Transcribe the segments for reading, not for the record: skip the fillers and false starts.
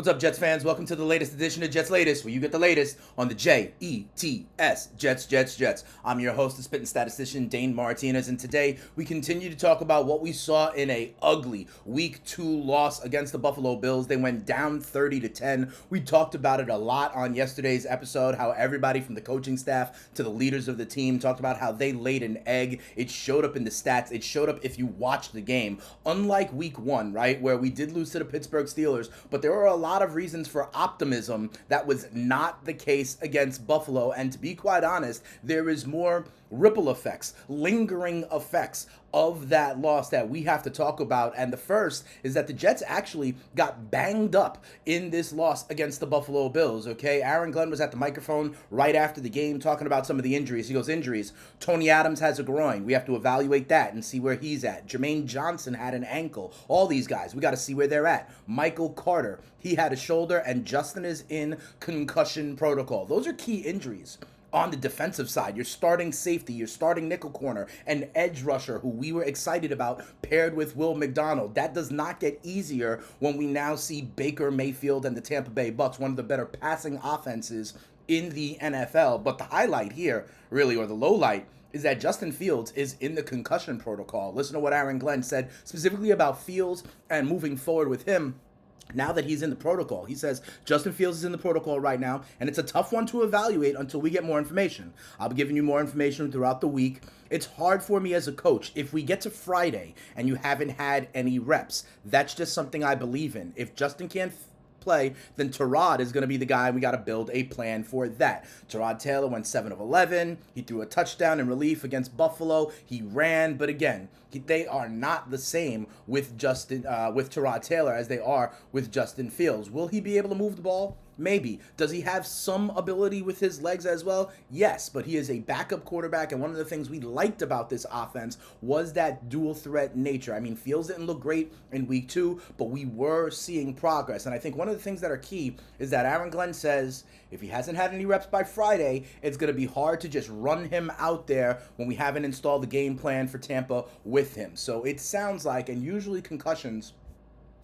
What's up, Jets fans? Welcome to the latest edition of Jets Latest, where you get the latest on the Jets, Jets. I'm your host, the spitting statistician, Dane Martinez, and today we continue to talk about what we saw in a ugly Week 2 loss against the Buffalo Bills. They went down 30-10. We talked about it a lot on yesterday's episode, how everybody from the coaching staff to the leaders of the team talked about how they laid an egg. It showed up in the stats. It showed up if you watched the game. Unlike Week 1, right, where we did lose to the Pittsburgh Steelers, but there were a lot of reasons for optimism that was not the case against Buffalo. And to be quite honest, there is more ripple effects, lingering effects of that loss that we have to talk about. And the first is that the Jets actually got banged up in this loss against the Buffalo Bills, okay? Aaron Glenn was at the microphone right after the game talking about some of the injuries. He goes, injuries. Tony Adams has a groin. We have to evaluate that and see where he's at. Jermaine Johnson had an ankle. All these guys, we got to see where they're at. Michael Carter, he had a shoulder, and Justin is in concussion protocol. Those are key injuries. On the defensive side, your starting safety, your starting nickel corner, an edge rusher who we were excited about paired with Will McDonald. That does not get easier when we now see Baker Mayfield and the Tampa Bay Bucks, one of the better passing offenses in the NFL. But the highlight here, really, or the low light, is that Justin Fields is in the concussion protocol. Listen to what Aaron Glenn said specifically about Fields and moving forward with him now that he's in the protocol. He says Justin Fields is in the protocol right now, and it's a tough one to evaluate until we get more information. I'll be giving you more information throughout the week. It's hard for me as a coach. If we get to Friday and you haven't had any reps, that's just something I believe in. If Justin can't play, then Tyrod is going to be the guy. We got to build a plan for that. Tyrod Taylor went 7 of 11. He threw a touchdown in relief against Buffalo. He ran, but again, they are not the same with Tyrod Taylor as they are with Justin Fields. Will he be able to move the ball? Maybe. Does he have some ability with his legs as well? Yes, but he is a backup quarterback, and one of the things we liked about this offense was that dual threat nature. I mean, Fields didn't look great in Week 2, but we were seeing progress, and I think one of the things that are key is that Aaron Glenn says if he hasn't had any reps by Friday, it's going to be hard to just run him out there when we haven't installed the game plan for Tampa with him. So it sounds like, and usually concussions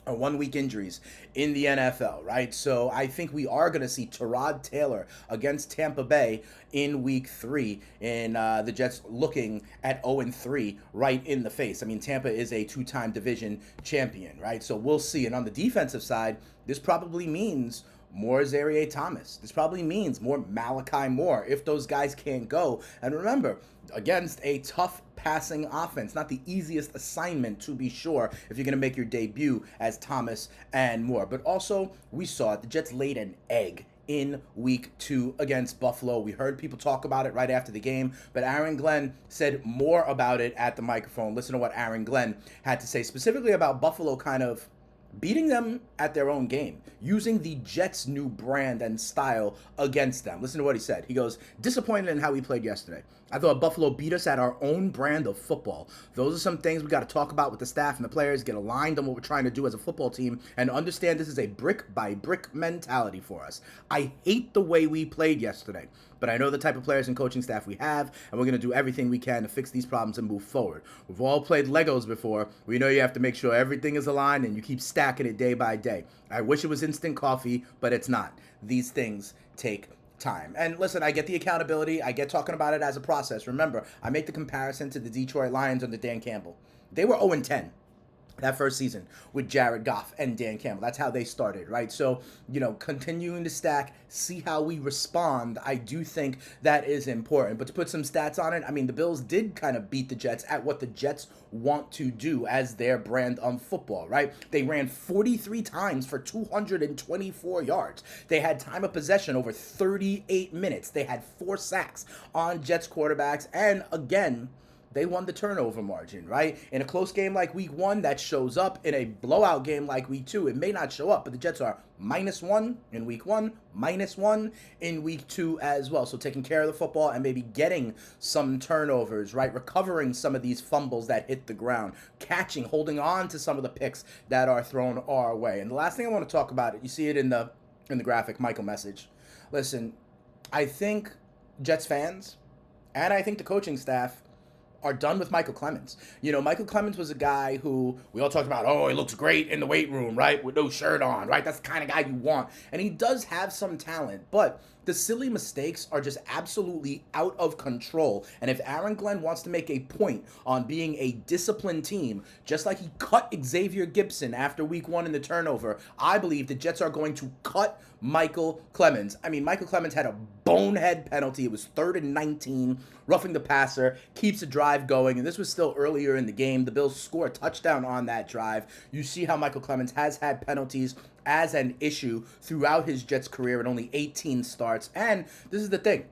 or 1 week injuries in the NFL, right? So I think we are going to see Tyrod Taylor against Tampa Bay in Week 3, and the Jets looking at 0-3 right in the face. I mean, Tampa is a 2-time division champion, right? So we'll see. And on the defensive side, this probably means more Zaire Thomas. This probably means more Malachi Moore if those guys can't go. And remember, against a tough passing offense, not the easiest assignment to be sure if you're going to make your debut as Thomas and Moore. But also, we saw it. The Jets laid an egg in Week 2 against Buffalo. We heard people talk about it right after the game, but Aaron Glenn said more about it at the microphone. Listen to what Aaron Glenn had to say specifically about Buffalo kind of beating them at their own game, using the Jets' new brand and style against them. Listen to what he said. He goes, disappointed in how we played yesterday. I thought Buffalo beat us at our own brand of football. Those are some things we got to talk about with the staff and the players, get aligned on what we're trying to do as a football team, and understand this is a brick-by-brick mentality for us. I hate the way we played yesterday, but I know the type of players and coaching staff we have, and we're going to do everything we can to fix these problems and move forward. We've all played Legos before. We know you have to make sure everything is aligned and you keep stacking it day by day. I wish it was instant coffee, but it's not. These things take time. And listen, I get the accountability. I get talking about it as a process. Remember, I make the comparison to the Detroit Lions under Dan Campbell. They were 0-10. That first season with Jared Goff and Dan Campbell. That's how they started, right? So, continuing to stack, see how we respond. I do think that is important. But to put some stats on it, I mean, the Bills did kind of beat the Jets at what the Jets want to do as their brand of football, right? They ran 43 times for 224 yards. They had time of possession over 38 minutes. They had 4 sacks on Jets quarterbacks. And again, they won the turnover margin, right? In a close game like Week 1, that shows up. In a blowout game like Week 2, it may not show up, but the Jets are -1 in Week 1, -1 in Week 2 as well. So taking care of the football and maybe getting some turnovers, right? Recovering some of these fumbles that hit the ground, catching, holding on to some of the picks that are thrown our way. And the last thing I want to talk about, you see it in the graphic, Michael message. Listen, I think Jets fans and I think the coaching staff are done with Michael Clemens. You know, Michael Clemens was a guy who we all talked about, oh, he looks great in the weight room, right? With no shirt on, right? That's the kind of guy you want. And he does have some talent, but the silly mistakes are just absolutely out of control. And if Aaron Glenn wants to make a point on being a disciplined team, just like he cut Xavier Gibson after week 1 in the turnover, I believe the Jets are going to cut Michael Clemens. I mean, Michael Clemens had a bonehead penalty. It was 3rd and 19, roughing the passer, keeps the drive going, and this was still earlier in the game. The Bills score a touchdown on that drive. You see how Michael Clemens has had penalties as an issue throughout his Jets career in only 18 starts. And this is the thing.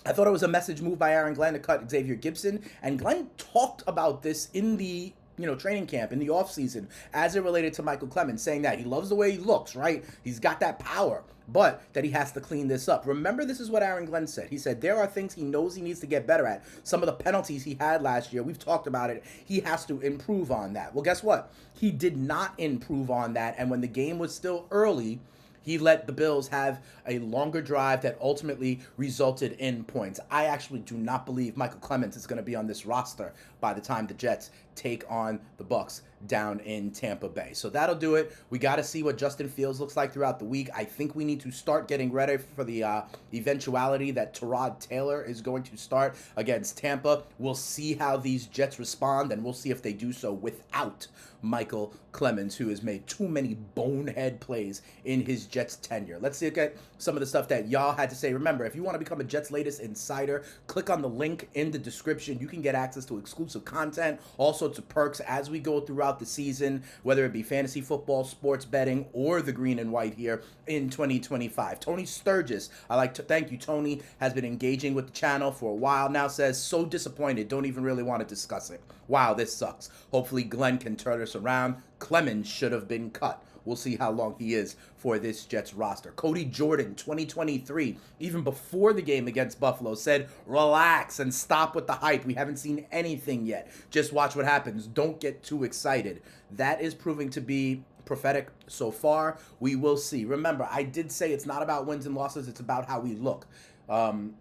I thought it was a message move by Aaron Glenn to cut Xavier Gibson, and Glenn talked about this in the training camp in the offseason as it related to Michael Clemens, saying that he loves the way he looks, right? He's got that power, but that he has to clean this up. Remember, this is what Aaron Glenn said. He said there are things he knows he needs to get better at. Some of the penalties he had last year, we've talked about it. He has to improve on that. Well, guess what? He did not improve on that, and when the game was still early, he let the Bills have a longer drive that ultimately resulted in points. I actually do not believe Michael Clemens is going to be on this roster by the time the Jets take on the Bucs down in Tampa Bay. So that'll do it. We got to see what Justin Fields looks like throughout the week. I think we need to start getting ready for the eventuality that Tyrod Taylor is going to start against Tampa. We'll see how these Jets respond, and we'll see if they do so without Michael Clemens, who has made too many bonehead plays in his Jets tenure. Let's look at some of the stuff that y'all had to say. Remember, if you want to become a Jets latest insider, click on the link in the description. You can get access to exclusive content, all sorts of perks as we go throughout the season, whether it be fantasy football, sports betting, or the green and white here in 2025. Tony Sturgis, I like to thank you. Tony has been engaging with the channel for a while now, says, so disappointed, don't even really want to discuss it. Wow, this sucks. Hopefully Glenn can turn us around. Clemens should have been cut. We'll see how long he is for this Jets roster. Cody Jordan, 2023, even before the game against Buffalo, said, relax and stop with the hype. We haven't seen anything yet. Just watch what happens. Don't get too excited. That is proving to be prophetic so far. We will see. Remember, I did say it's not about wins and losses. It's about how we look.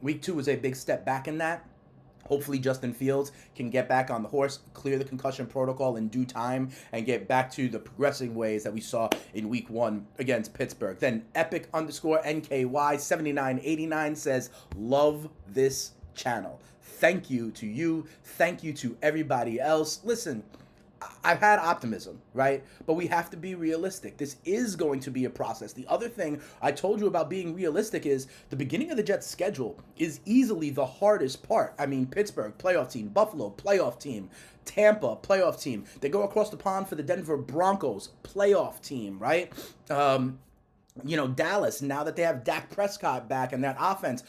Week 2 was a big step back in that. Hopefully Justin Fields can get back on the horse, clear the concussion protocol in due time, and get back to the progressing ways that we saw in week 1 against Pittsburgh. Then Epic_NKY7989 says, love this channel. Thank you to you. Thank you to everybody else. Listen, I've had optimism, right? But we have to be realistic. This is going to be a process. The other thing I told you about being realistic is the beginning of the Jets' schedule is easily the hardest part. I mean, Pittsburgh, playoff team. Buffalo, playoff team. Tampa, playoff team. They go across the pond for the Denver Broncos, playoff team, right? Dallas, now that they have Dak Prescott back and that offense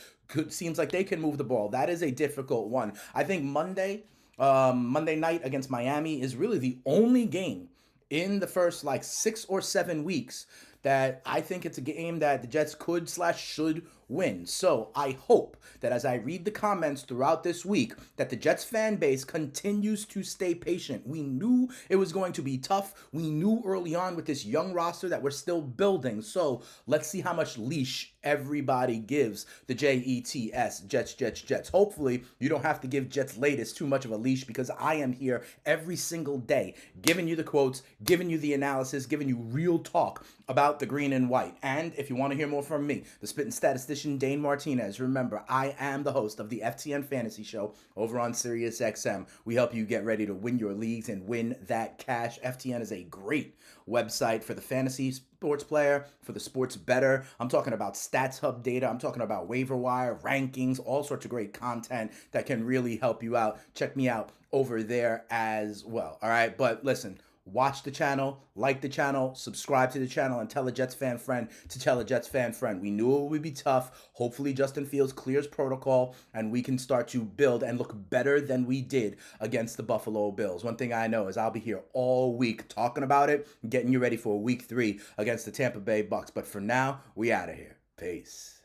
seems like they can move the ball. That is a difficult one. I think Monday night against Miami is really the only game in the first 6 or 7 weeks that I think it's a game that the Jets could/should win. So I hope that as I read the comments throughout this week, that the Jets fan base continues to stay patient. We knew it was going to be tough. We knew early on with this young roster that we're still building. So let's see how much leash everybody gives the Jets, Jets. Hopefully you don't have to give Jets latest too much of a leash, because I am here every single day giving you the quotes, giving you the analysis, giving you real talk about the green and white. And if you want to hear more from me, the spitting statistician Dane Martinez, remember, I am the host of the FTN Fantasy Show over on SiriusXM. We help you get ready to win your leagues and win that cash. FTN is a great website for the fantasy sports player, for the sports bettor. I'm talking about Stats Hub data. I'm talking about waiver wire, rankings, all sorts of great content that can really help you out. Check me out over there as well. All right, but listen, watch the channel, like the channel, subscribe to the channel, and tell a Jets fan friend to tell a Jets fan friend. We knew it would be tough. Hopefully Justin Fields clears protocol and we can start to build and look better than we did against the Buffalo Bills. One thing I know is I'll be here all week talking about it, getting you ready for week 3 against the Tampa Bay Bucs. But for now, we out of here. Peace.